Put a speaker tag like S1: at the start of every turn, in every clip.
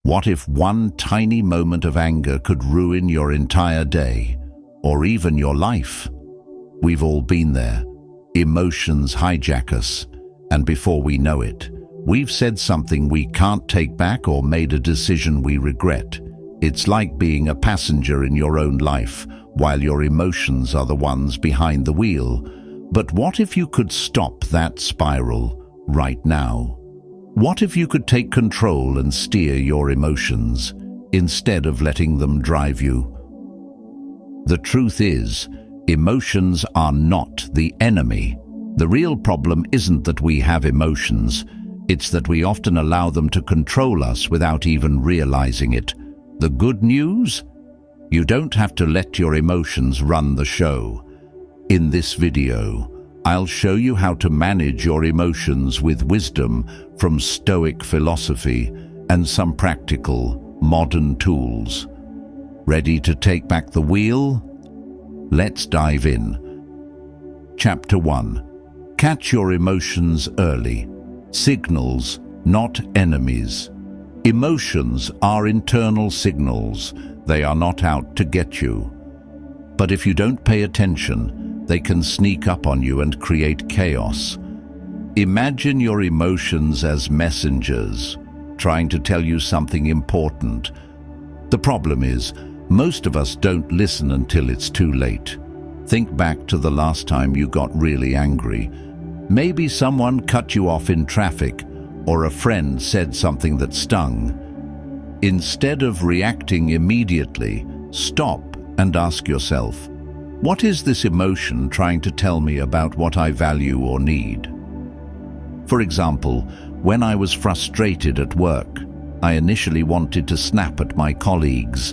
S1: What if one tiny moment of anger could ruin your entire day, or even your life? We've all been there. Emotions hijack us, and before we know it, we've said something we can't take back or made a decision we regret. It's like being a passenger in your own life, while your emotions are the ones behind the wheel. But what if you could stop that spiral right now? What if you could take control and steer your emotions, instead of letting them drive you? The truth is, emotions are not the enemy. The real problem isn't that we have emotions, it's that we often allow them to control us without even realizing it. The good news? You don't have to let your emotions run the show. In this video, I'll show you how to manage your emotions with wisdom from Stoic philosophy and some practical, modern tools. Ready to take back the wheel? Let's dive in. Chapter 1. Catch your emotions early. Signals, not enemies. Emotions are internal signals. They are not out to get you. But if you don't pay attention, they can sneak up on you and create chaos. Imagine your emotions as messengers, trying to tell you something important. The problem is, most of us don't listen until it's too late. Think back to the last time you got really angry. Maybe someone cut you off in traffic, or a friend said something that stung. Instead of reacting immediately, stop and ask yourself, what is this emotion trying to tell me about what I value or need? For example, when I was frustrated at work, I initially wanted to snap at my colleagues.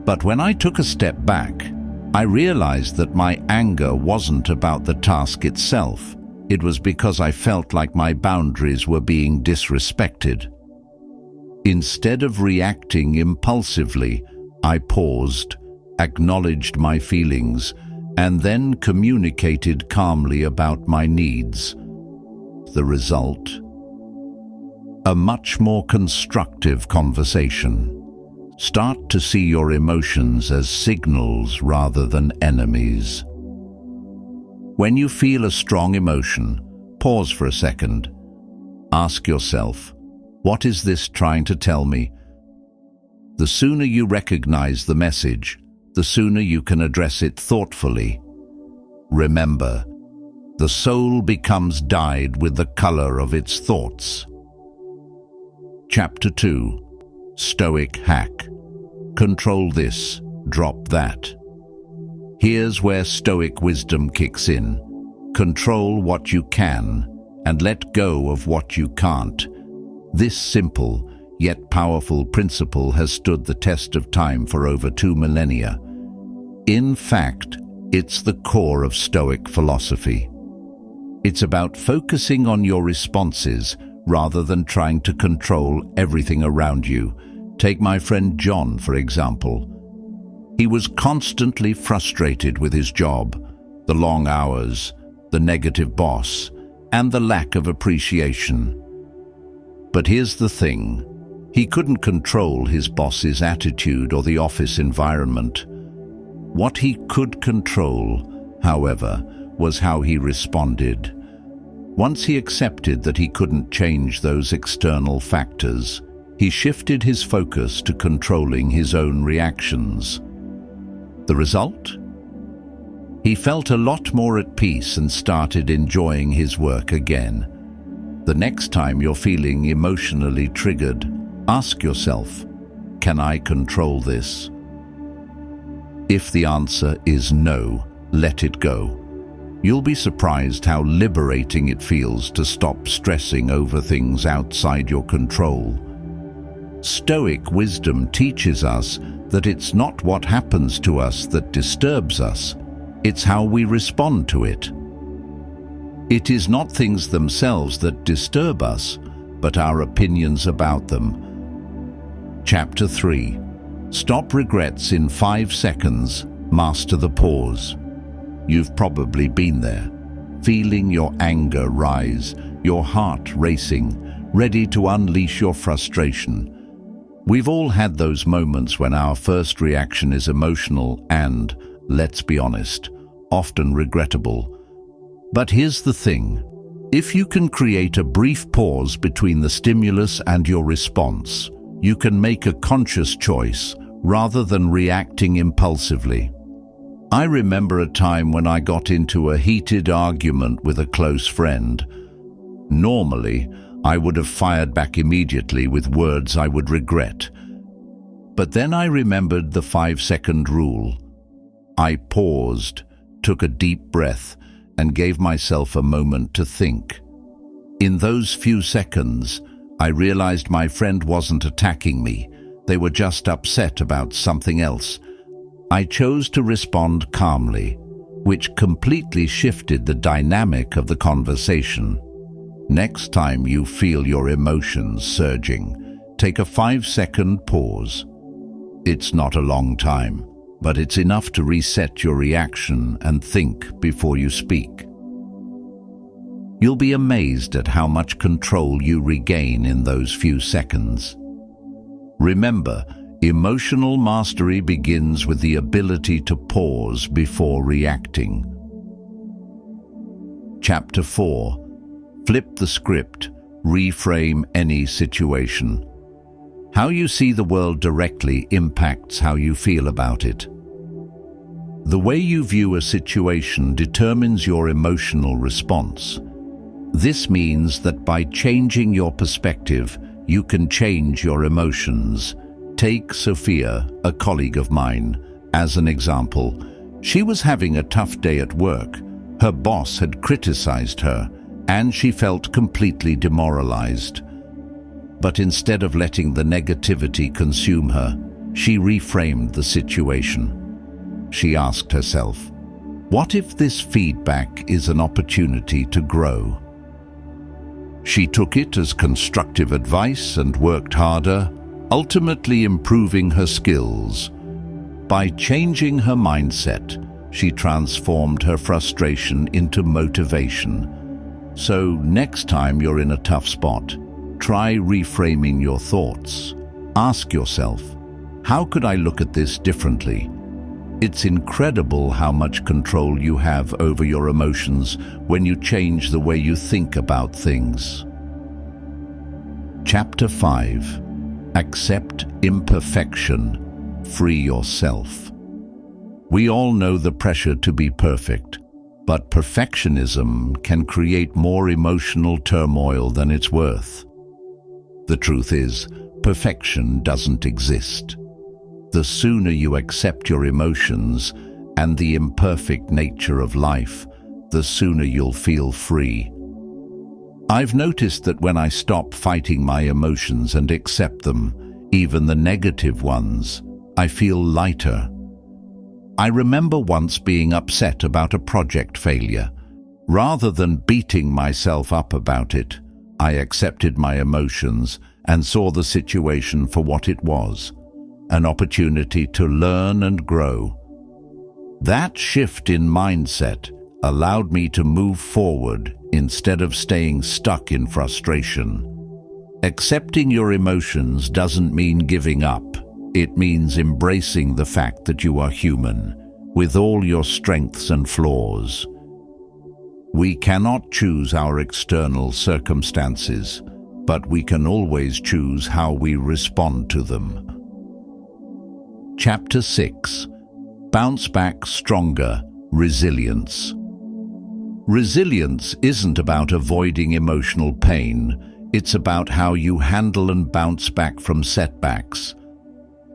S1: But when I took a step back, I realized that my anger wasn't about the task itself. It was because I felt like my boundaries were being disrespected. Instead of reacting impulsively, I paused, acknowledged my feelings, and then communicated calmly about my needs. The result? A much more constructive conversation. Start to see your emotions as signals rather than enemies. When you feel a strong emotion, pause for a second. Ask yourself, what is this trying to tell me? The sooner you recognize the message, the sooner you can address it thoughtfully. Remember, the soul becomes dyed with the color of its thoughts. Chapter 2. Stoic Hack. Control this, drop that. Here's where Stoic wisdom kicks in. Control what you can, and let go of what you can't. This simple, yet powerful principle has stood the test of time for over 2 millennia. In fact, it's the core of Stoic philosophy. It's about focusing on your responses rather than trying to control everything around you. Take my friend John, for example. He was constantly frustrated with his job, the long hours, the negative boss, and the lack of appreciation. But here's the thing. He couldn't control his boss's attitude or the office environment. What he could control, however, was how he responded. Once he accepted that he couldn't change those external factors, he shifted his focus to controlling his own reactions. The result? He felt a lot more at peace and started enjoying his work again. The next time you're feeling emotionally triggered, ask yourself, can I control this? If the answer is no, let it go. You'll be surprised how liberating it feels to stop stressing over things outside your control. Stoic wisdom teaches us that it's not what happens to us that disturbs us, it's how we respond to it. It is not things themselves that disturb us, but our opinions about them. Chapter 3. Stop regrets in 5 seconds, master the pause. You've probably been there, feeling your anger rise, your heart racing, ready to unleash your frustration. We've all had those moments when our first reaction is emotional and, let's be honest, often regrettable. But here's the thing. If you can create a brief pause between the stimulus and your response, you can make a conscious choice rather than reacting impulsively. I remember a time when I got into a heated argument with a close friend. Normally, I would have fired back immediately with words I would regret. But then I remembered the 5-second rule. I paused, took a deep breath, and gave myself a moment to think. In those few seconds, I realized my friend wasn't attacking me. They were just upset about something else. I chose to respond calmly, which completely shifted the dynamic of the conversation. Next time you feel your emotions surging, take a 5-second pause. It's not a long time, but it's enough to reset your reaction and think before you speak. You'll be amazed at how much control you regain in those few seconds. Remember, emotional mastery begins with the ability to pause before reacting. Chapter 4. Flip the script, reframe any situation. How you see the world directly impacts how you feel about it. The way you view a situation determines your emotional response. This means that by changing your perspective, you can change your emotions. Take Sophia, a colleague of mine, as an example. She was having a tough day at work. Her boss had criticized her, and she felt completely demoralized. But instead of letting the negativity consume her, she reframed the situation. She asked herself, what if this feedback is an opportunity to grow? She took it as constructive advice and worked harder, ultimately improving her skills. By changing her mindset, she transformed her frustration into motivation. So next time you're in a tough spot, try reframing your thoughts. Ask yourself, how could I look at this differently? It's incredible how much control you have over your emotions when you change the way you think about things. Chapter 5. Accept imperfection. Free yourself. We all know the pressure to be perfect, but perfectionism can create more emotional turmoil than it's worth. The truth is, perfection doesn't exist. The sooner you accept your emotions and the imperfect nature of life, the sooner you'll feel free. I've noticed that when I stop fighting my emotions and accept them, even the negative ones, I feel lighter. I remember once being upset about a project failure. Rather than beating myself up about it, I accepted my emotions and saw the situation for what it was. An opportunity to learn and grow. That shift in mindset allowed me to move forward instead of staying stuck in frustration. Accepting your emotions doesn't mean giving up. It means embracing the fact that you are human, with all your strengths and flaws. We cannot choose our external circumstances, but we can always choose how we respond to them. Chapter 6. Bounce back stronger. Resilience. Resilience isn't about avoiding emotional pain. It's about how you handle and bounce back from setbacks.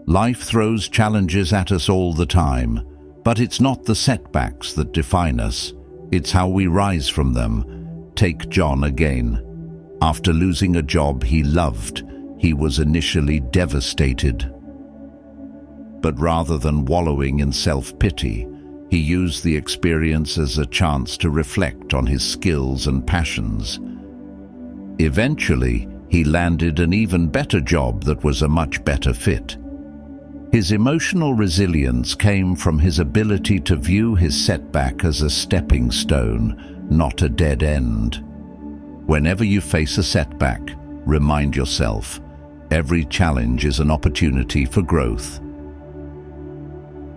S1: Life throws challenges at us all the time, but it's not the setbacks that define us. It's how we rise from them. Take John again. After losing a job he loved, he was initially devastated. But rather than wallowing in self-pity, he used the experience as a chance to reflect on his skills and passions. Eventually, he landed an even better job that was a much better fit. His emotional resilience came from his ability to view his setback as a stepping stone, not a dead end. Whenever you face a setback, remind yourself, Every challenge is an opportunity for growth.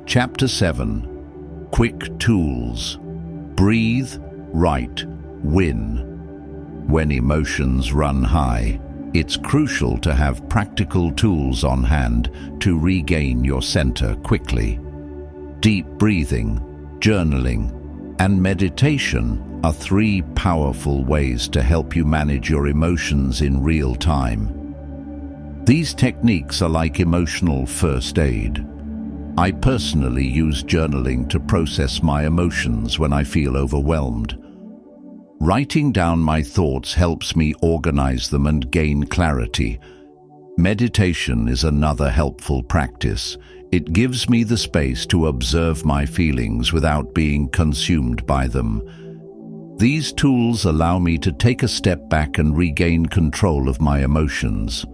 S1: Chapter 7. Quick Tools. Breathe, write, win. When emotions run high, it's crucial to have practical tools on hand to regain your center quickly. Deep breathing, journaling, and meditation are 3 powerful ways to help you manage your emotions in real time. These techniques are like emotional first aid. I personally use journaling to process my emotions when I feel overwhelmed. Writing down my thoughts helps me organize them and gain clarity. Meditation is another helpful practice. It gives me the space to observe my feelings without being consumed by them. These tools allow me to take a step back and regain control of my emotions.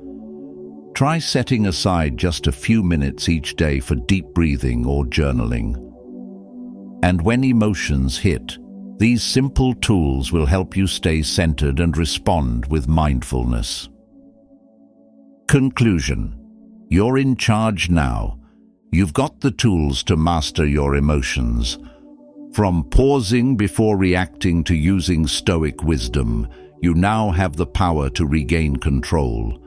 S1: Try setting aside just a few minutes each day for deep breathing or journaling. And when emotions hit, these simple tools will help you stay centered and respond with mindfulness. Conclusion. You're in charge now. You've got the tools to master your emotions. From pausing before reacting to using Stoic wisdom, you now have the power to regain control.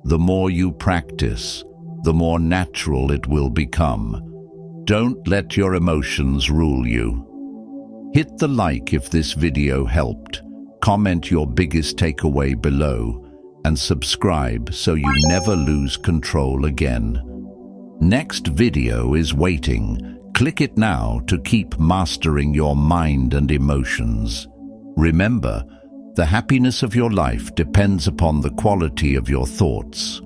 S1: The more you practice, the more natural it will become. Don't let your emotions rule you. Hit the like if this video helped, comment your biggest takeaway below, and subscribe so you never lose control again. Next video is waiting. Click it now to keep mastering your mind and emotions. Remember, the happiness of your life depends upon the quality of your thoughts.